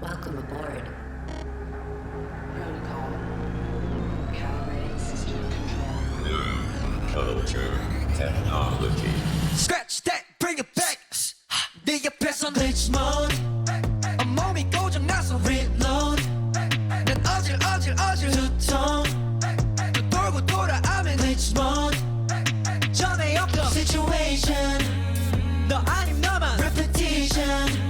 Welcome aboard. Protocol. Calibrating system control. Culture, technology. Scratch that, bring it back. 네 옆에선 glitch mode. 온몸이 고장나서 reload. 난 어질 두통. 또 돌고 돌아오면 glitch mode. 전에 없던 situation. 너 아님 너만 repetition.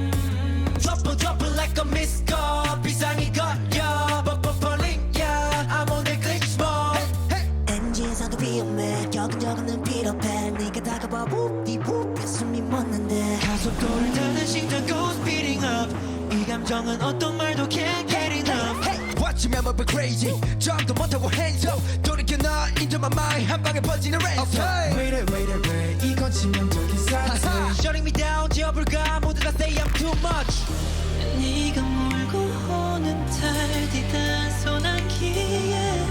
Drop it like a missed call. 비상이 걸려. 버퍼링 yeah. I'm on the glitch mode. 엔진에서도 위험해 여근저근은 필요해 네가 다가와 whoop-de-whoop 숨이 멎는데 가속도를 타는 심장 goes speeding up 이 감정은 어떤 말도 can't get enough hey, watch me I'm a bit crazy 정도 못하고 hands up 돌이켜 나 인정만 mind 한 방에 퍼지는 race okay. wait 이건 치명적인 상태 Shutting me down 지어볼까 모두 다 say I'm too much 네가 몰고 오는 달디 단소나기에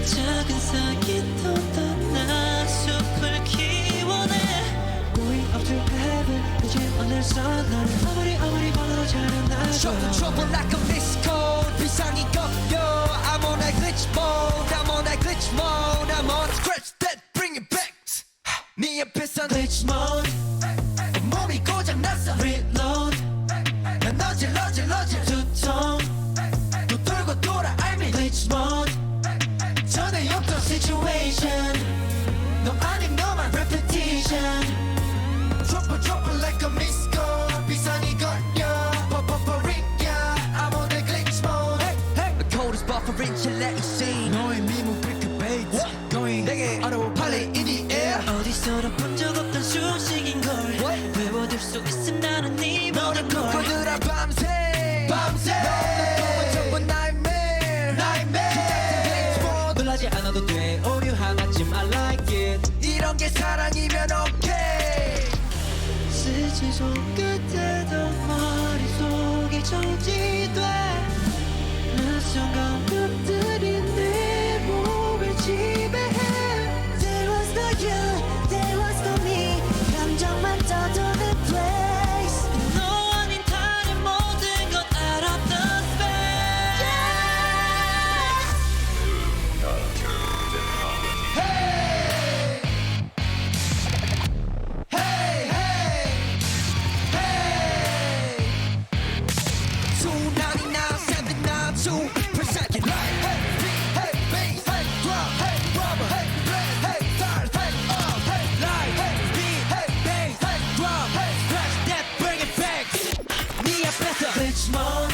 작은 싹이 돋아나 숲을 키워내 Going up to heaven 그저 어느새 날 아무리 걸어도 잘안나줘 Trouble like a missed call 비상이 꺾여 I'm on that glitch mode I'm on that glitch mode I'm on scratch that bring it back 네 옆에선 glitch mode 몸이 고장났어 reload 난 어질 두통 또 돌고 돌아 I'm in glitch mode 전에 없던 situation 너 아님 너만 repetition Drop it like a missed call 비상이 걸려 버퍼링 yeah I'm on the glitch mode hey. The code is buffering till let it sing 너의 미모 clickbait going 내게 어려워 빨리 in the air 어디서도 본 적 없던 수식인걸 외워둘 수 있음 나는 네 너를 모든 걸 꿈꾸느라 밤새 너는 꿈은 전부 nightmare 놀라지 않아도 돼 오류 하나쯤 I like it 이런 게 사랑이면 okay 스치 손끝에도 머릿속이 정지돼 낯선 감각들이 내 몸을 지배해 There was no you, there was no me 감정만 떠도는 place 너 아닌 다른 모든 건 out of the space Culture, technology. Tsunami now, 792 per second. Hey, beat, hey, bass, hey, drum, hey, rubber, hey, blast, hey, stars, hey, up, hey, light, hey, beat, hey, bass, hey, drum, hey, scratch that, bring it back. 네 앞에서 glitch mode,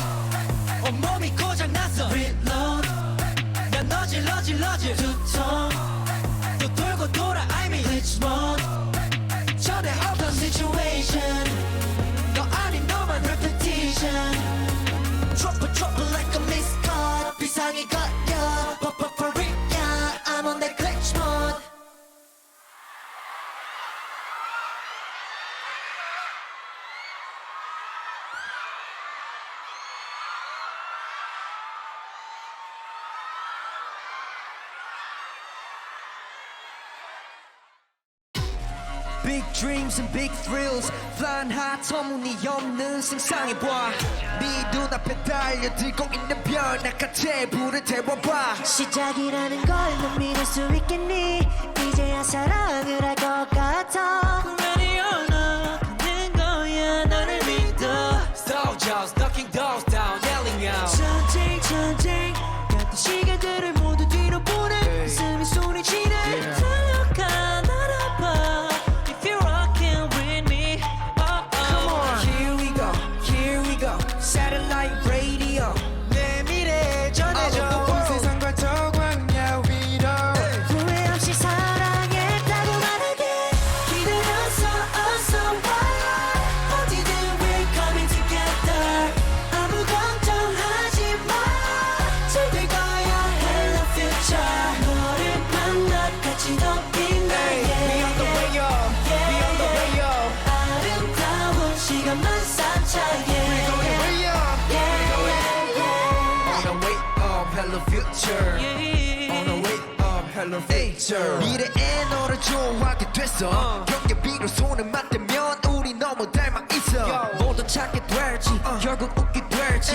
온몸이 고장났어 reload. 난 어질 두통, 또 돌고 돌아 I'm in glitch mode. 전에 없던 situation, 너 아닌 너만 repetition. Drop it like a missed call 비상이 걸려 버퍼링 yeah I'm on that glitch mode Big dreams and big thrills Flying high 터무니없는 상상해봐 네 눈앞에 달려들고 있는 별 나같이 불을 태워봐 시작이라는 걸 넌 믿을 수 있겠니 이제야 사랑을 할 것 같아 Ready or not 하는 거야 너를 믿어 Soldiers knocking doors down yelling out 전쟁 같은 시간들을 모두 뒤로 보내 숨이 소리치네 달려가 날아봐 If you're rocking with me Come on here we go Satellite radio 내 미래 전해줘 온 세상과 더 광야 위로 후회 없이 사랑했다고 말하게 기다려서 어서 와 어디든 we're coming together 아무 걱정하지 마 잘 될 거야 hello future 너를 만나 같이 더 빛나게 Beyond the way up Beyond the way up 아름다운 시간만 산차게 We're going way up On the way up hello future On the way up hello future 미래에 너를 좋아하게 됐어 경계비로 손을 맞대면 우리 너무 닮아 있어 모두 찾게 될지 결국 웃게 될지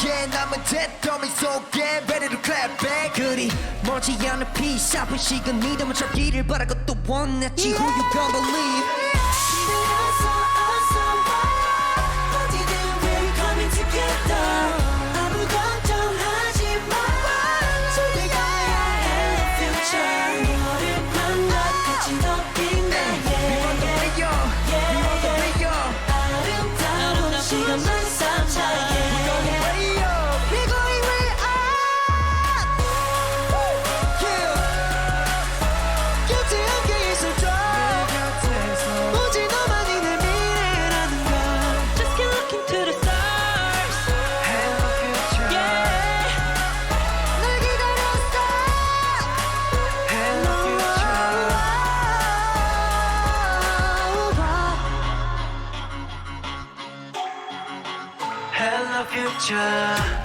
속에 남은 잿더미 속에 ready to clap back 그리 멀지 않은 peace 아픈 시간 믿음을 찾기를 바라고 또 원했지 Who you gonna believe 어디든 we're coming together 아무 걱정하지 마 소리가 hello future 너를 만나 같이 더 빛나게 아름다운 시간만 삼자게 We're going way up 곁에 함께 있어줘 오직 너만이 내 미래라는 걸 Just keep looking to the stars. Yeah. 널 기다렸어 Hello future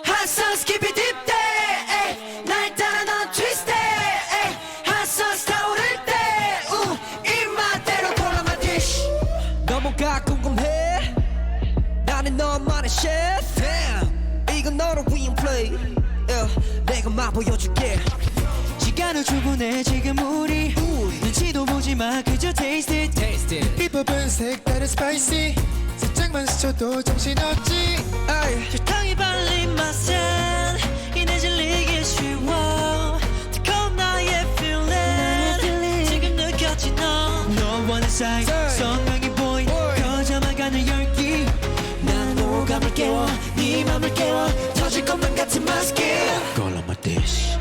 Hot sauce keep it deep day 날 따라 넌 twist it Hot sauce 타오를 때 입맛대로 골라 my dish 너무가 궁금해 나는 너만의 chef Damn 이건 너를 위한 play yeah, 내가 맛 보여줄게 시간을 충분해 지금 우리 눈치도 보지 마 그저 taste it. 비법은 색다른 스파이시 살짝만 스쳐도 정신없지 설탕이 발린 맛은 이내 질리기 쉬워 뜨거운 나의 feeling 지금 느꼈지 너 원하는 사이 선명히 보인 커져만 가는 열기 난 오감을 깨워 네 맘을 깨워 터질 것만 같은 my skin Call on my dish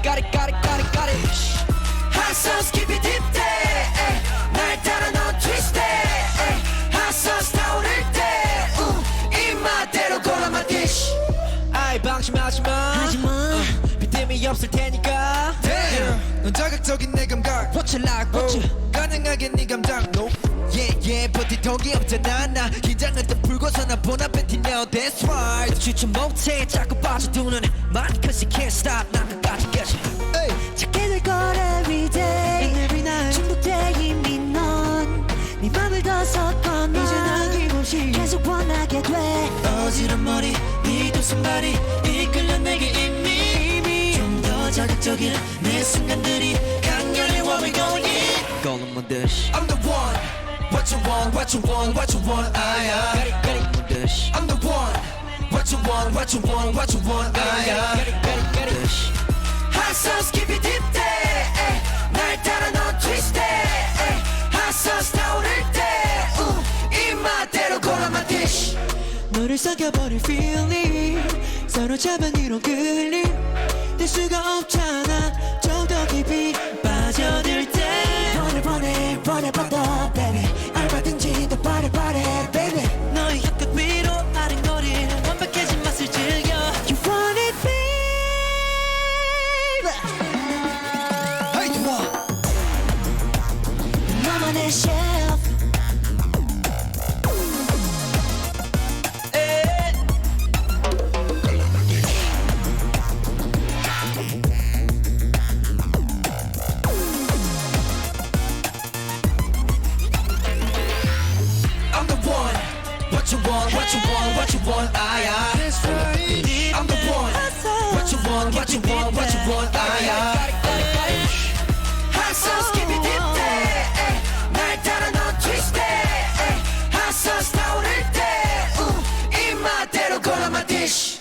Got it Hot sauce keep it deep day 날 따라 넌 twist it Hot sauce 타오를 때 입맛대로 골라 my dish 아이 방심하지마 믿음이 없을 테니까 Damn 넌 자극적인 내 감각 What you like what you 가능하게 네 감당 No Yeah 버틸 덕이 없잖아 나 긴장을 또 풀고서 나 본 앞에 튀며 That's right 너 주춤 못해 자꾸 빠져드는 만 Cause you can't stop 난 끝까지 깨져 찾게 될 거라 every day every night 중독돼 이미 넌네 맘을 더 섞어 넌 이제 난 이곳이 계속 원하게 돼 어지러운 머리 네도 손발이 이끌려 내게 이미 좀 더 자극적인 내 순간들이 강렬해 what we going Call on my dish I'm the one What you want What you want What you want Got it my dish I'm the one What you want What you want What you want Got it dish Hot sauce keep it deep day 날 따라 넌 twist it Hot sauce 타오를 때 입맛대로 골라 my dish 너를 삼켜버릴 feeling 사로잡은 이런 끌림 될 수가 없잖아 좀 더 깊이 빠져들 때 너를 보내 뻗어 baby 얼마든지 더 빠르 baby 너의 혀끝 위로 아른거릴 완벽해진 맛을 즐겨 You want it baby Hey 좋아 너만의 chef I'm the one What you want What you want What you want That's right I'm the one What you want What you want What you want Hot sauce keep it deep day 날 따라 넌 twist it Hot sauce 타오를 때 입맛대로 골라 my dish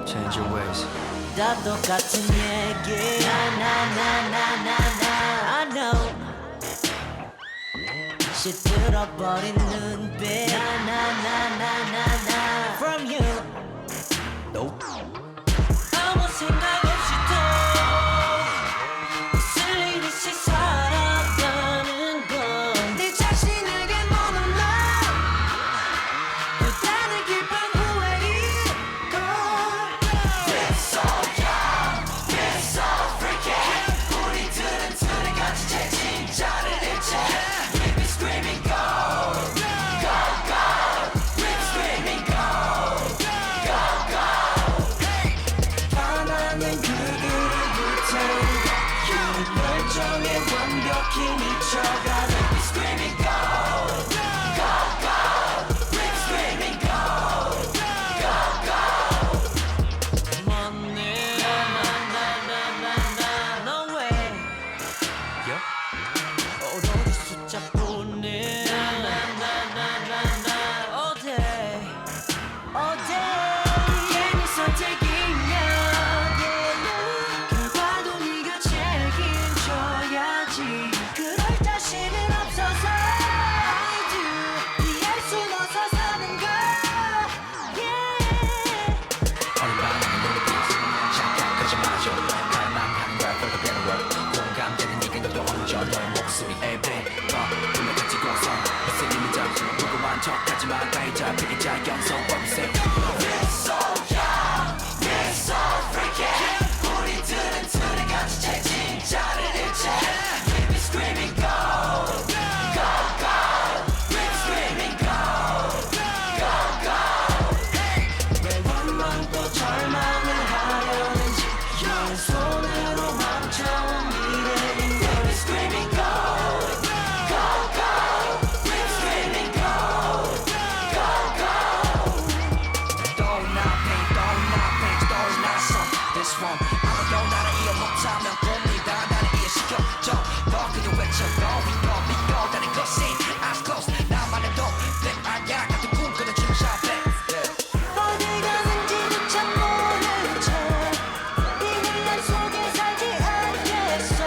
Change your ways 다 똑같은 얘기 나나나나나나 I know 시들어버린 눈빛 나나나나나나 From you 아무 생각 없이 또 쓸리듯이 살아가는 건 네 자신에게 모는 나 그때는 깊은 후회이고 It's so young, it's so freaky 우리들은 둘이 같이 제 진짜를 잃지 We be screaming go, go, go We be screaming go, go, go 하나는 그 길을 불태우고 그 열정에 완벽히 미쳐가 We be screaming go, go, go We be screaming go, go, go 먼네 나나나나나나 No way 오로지 숫자뿐인 나나나나나나 All day All day 괜히 선택이면 결과도 네가 책임져야지 그럴 자신은 없어서 I do 이해할 순 없어 사는 걸 Yeah 어린 밤에 눈을 빛 착각하지 마죠 갈망하는 거야 for the better world 공감되는 네가 너도 얹어 너의 목소리에 불어 불러 가지고서 헛슬리는 자 무고한 척하지 마 가해자 피해자 영성 범죄 We're so young, we're so freaky 우리들은 둘이 같이 제 진짜를 잃지 We be screaming go, go, go We be screaming go, go, go 왜 원망도 절망을 하려는지 너의 손으로 멈춰온 미래인 걸 We be screaming go, go, go We be screaming go, go, go 떠올라 pain, 떠올라 pain, 떠올라 song This one 아무도 나를 이해 못하면 봅니다 나를 이해시켜줘 너 그냥 외쳐 go, we go, we go 다른 것이 eyes closed 나만의 도백 아니야 같은 꿈꾸는 춤샵에 어디 가는지조차 모른 채이 혼란 속에 살지 않겠어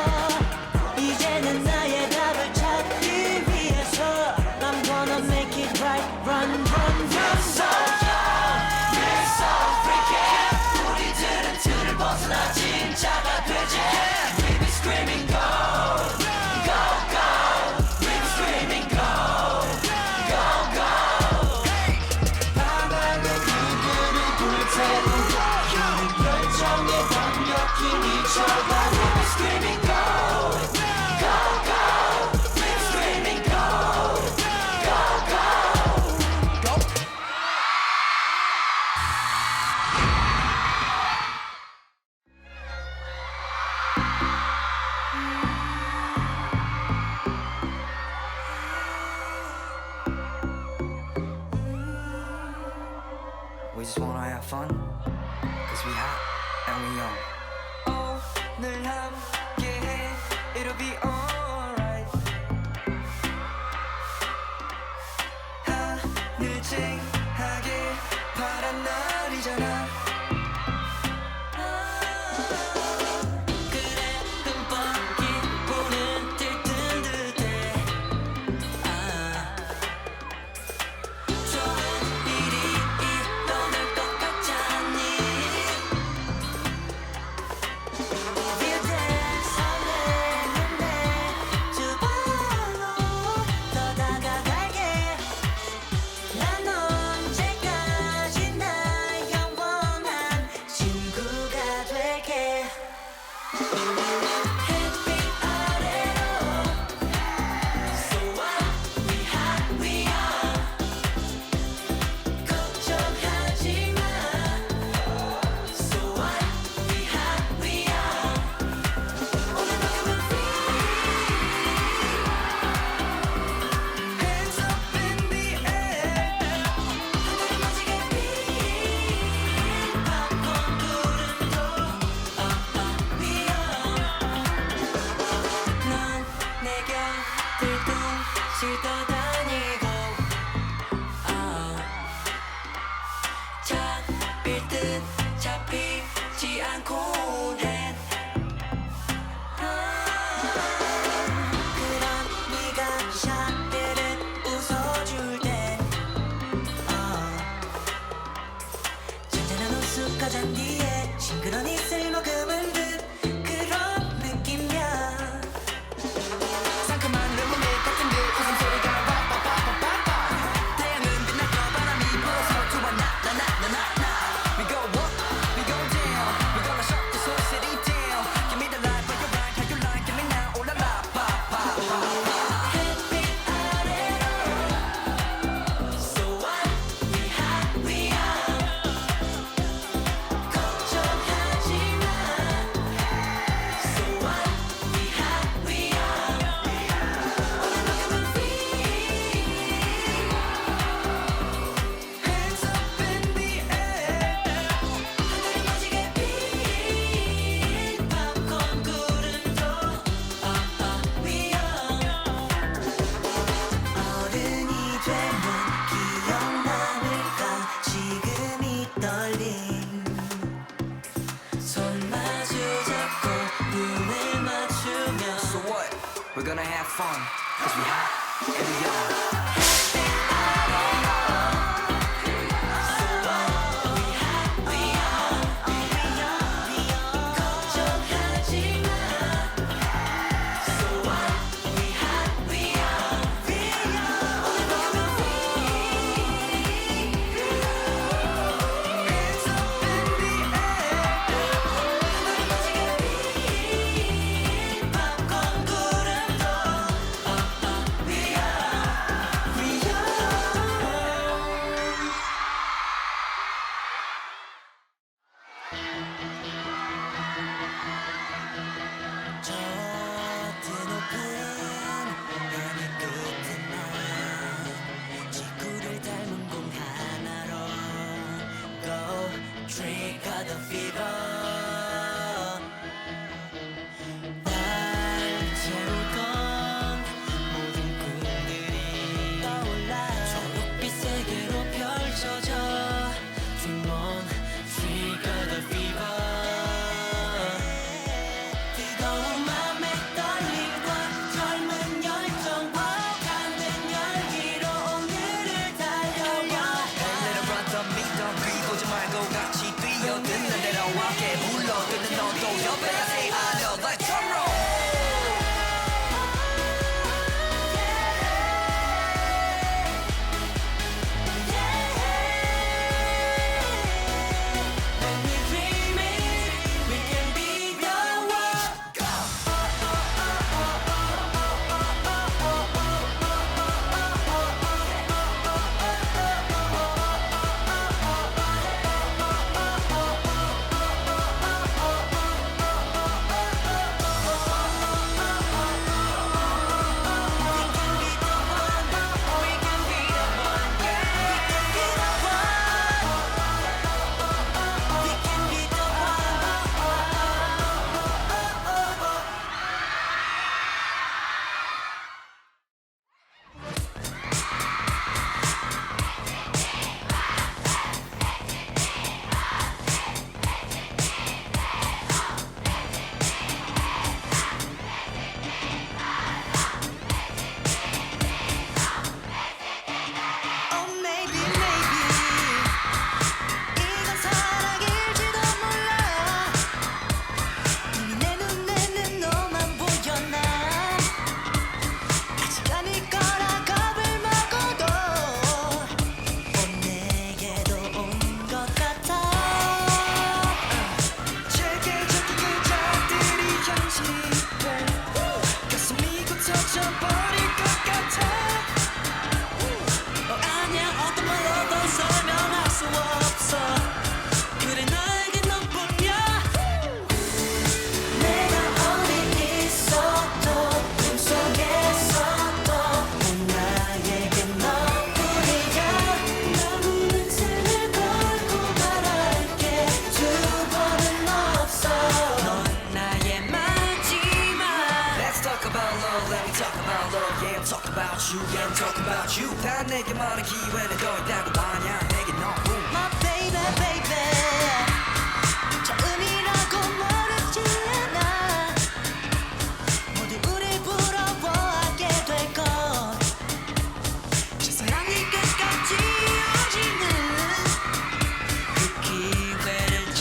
이제는 나의 답을 찾기 위해서 I'm gonna make it right Run, run, run So young, we're so freaky 우리들은 틀을 벗어나 진짜가 되지 We be screaming go, go, go We be screaming go, go, go 바다는 그 길을 불태우고 그 열정에 완벽히 미쳐가 We be screaming go, go, go We be screaming go, go, go Go We just wanna have fun Cause we hot and we young 오늘 함께해 It'll be alright 하늘 쨍하게 파란 날이잖아 그래 흠뻑이 보는 들뜬 듯해 좋은 일이 너늘 똑같잖니 Feel that 설레는데 두 발로 더 다가갈게 난 언제까지나 영원한 친구가 될게 햇빛 아래로 So what we hot we are 걱정하지 마 So what we hot we are 오늘만큼은 free Hands up in the air 하늘이 멋지게 핀 팝콘 구름도 we are 가장 뒤에 싱그러니 쓸모금은 듯 그런 느낌이야 상큼한 레모네이드 같은 듯 웃음소리가 빠빠빠빠빠빠 태양은 빛나고 바람이 불어서 좋아 나나나나나 We go up, we go down We gonna shut this whole city down Give me the light, but you're right, how you like Give me now, 올라라, 빠빠빠 햇빛 아래로 So what, we hot, we out 걱정하지 마 So what, we hot, we out 오늘 만큼은 free Hands up in the air 하늘이 멋지게 핀 팝콘 구름도 어른이 되면 기억남을까 지금 이 떨림 손 마주 잡고 눈을 맞추며 So what? We're gonna have fun Cause we hot and we young 걱정하지 마 So what? We hot, we young 오늘 밤은 free Hands up in the air 하늘이 멋지게 핀 팝콘 구름도 We 저 드높은 하늘 끝에 난 지구를 닮은 공 하나로 Go trigger the fever 날 채울 건 모든 꿈들이 떠올라 초록빛 세계로 펼쳐져 Dream on trigger the fever 뜨거운 맘의 떨림과 젊은 열정과 가는 열기로 오늘을 달려와 Let it run the beat don't 그리고지 말고 같이 뛰어든 날대로 함께 불러드는 너도 옆에 say I know like drum roll When we dream it, we can be the world. Oh maybe maybe 이건 사랑일지도 몰라 이미 내 눈에는 너만 보여 난 아직 아닐 거라 겁을 먹어도 내게도 온 것 같아 체계적인 글자들이 현실돼 가슴이 굳혀져버릴 것 같아 아니야 어떤 말로도 설명할 수 없어 그래 나에게 너뿐이야 내가 어디 있어도 꿈속에서도 넌 나에게 너뿐이야 너무는 삶을 걸고 말할게 두 번은 없어 넌 나의 마지막 Let's talk about love, let me talk about love Yeah, talk about you, yeah, talk about you 다 내게 말한 기회는 더 있다고 하냐 내게 너무 My baby, baby 처음이라고 모르지 않아 모두 우릴 부러워하게 될것 저 사랑이 끝까지 이어지는 그 기회를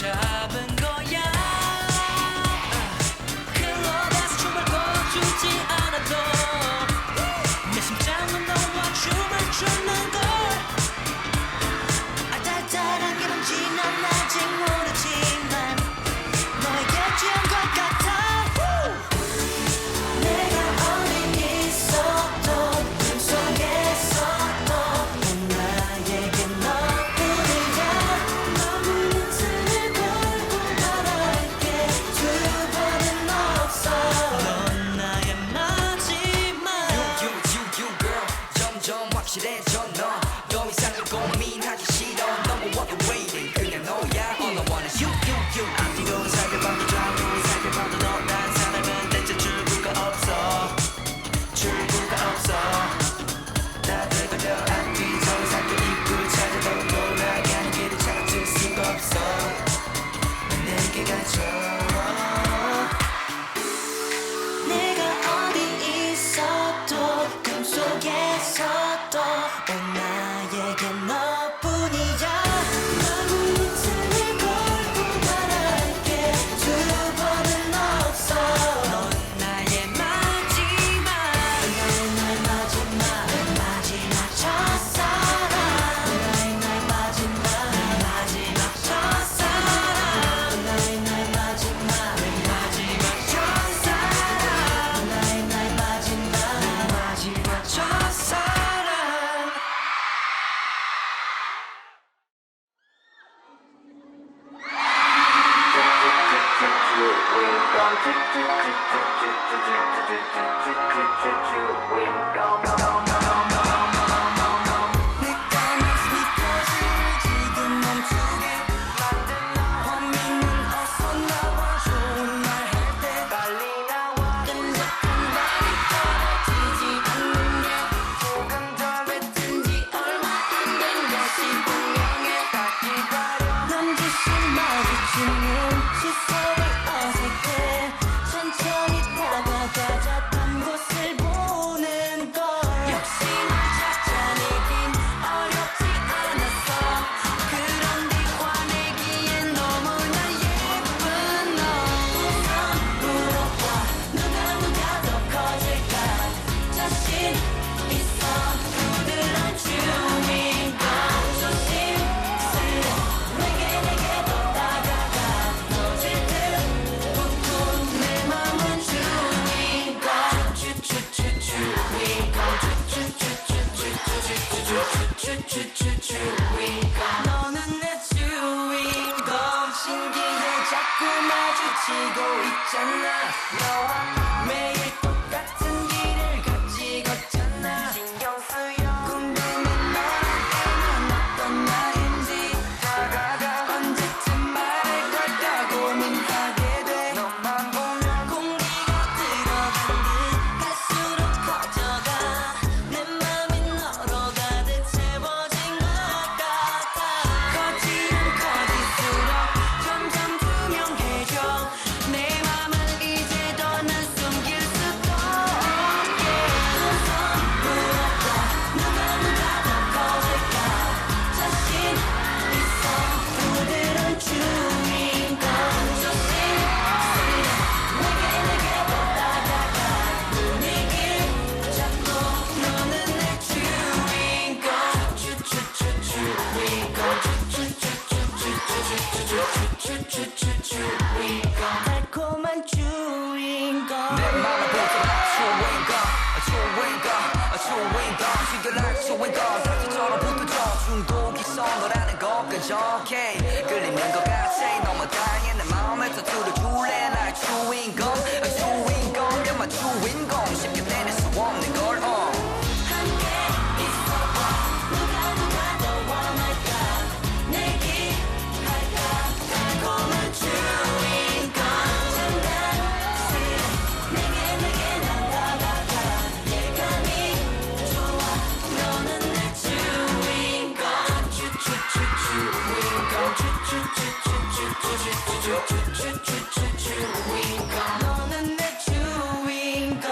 너는 내 주인공 신기해 자꾸 마주치고 있잖아 너와 매일 똑같은 길을 같이 걷잖아 신경 쓰여 궁금해 너한테는 어떤 말인지 다가가 언제쯤 말할 걸까 고민하게 돼 너만 보면 공기가 들어간 듯 갈수록 커져가 내 맘이 너로 가득 채워진 것 같아 커지면 커질수록 점점 투명해져 내 맘을 이제 더 난 숨길 수도 없게 우선 물어봐 누가 더 커질까 자신 있어 그들은 주인공 조심스레 내게 더 다가가 분위기 잡고 너는 내 주인공 주인공 달콤한 주인공 내 맘을 보더라 주인공 시결할 주인공 사실처럼 붙어져 중독이 있어 너라는 것까지 오케이 끌리는 것 같아 너무 다양해 내 마음에 터뜨려 줄래 날 주인공 you're my 주인공 쉽게 내릴 수 없는 걸 함께 있어봐 누가 더 원할까 내기 할까 달콤한 주인공 장난스레 내게 난 다가가 예감이 좋아 너는 내 주인공 주인공 너는 내 주인공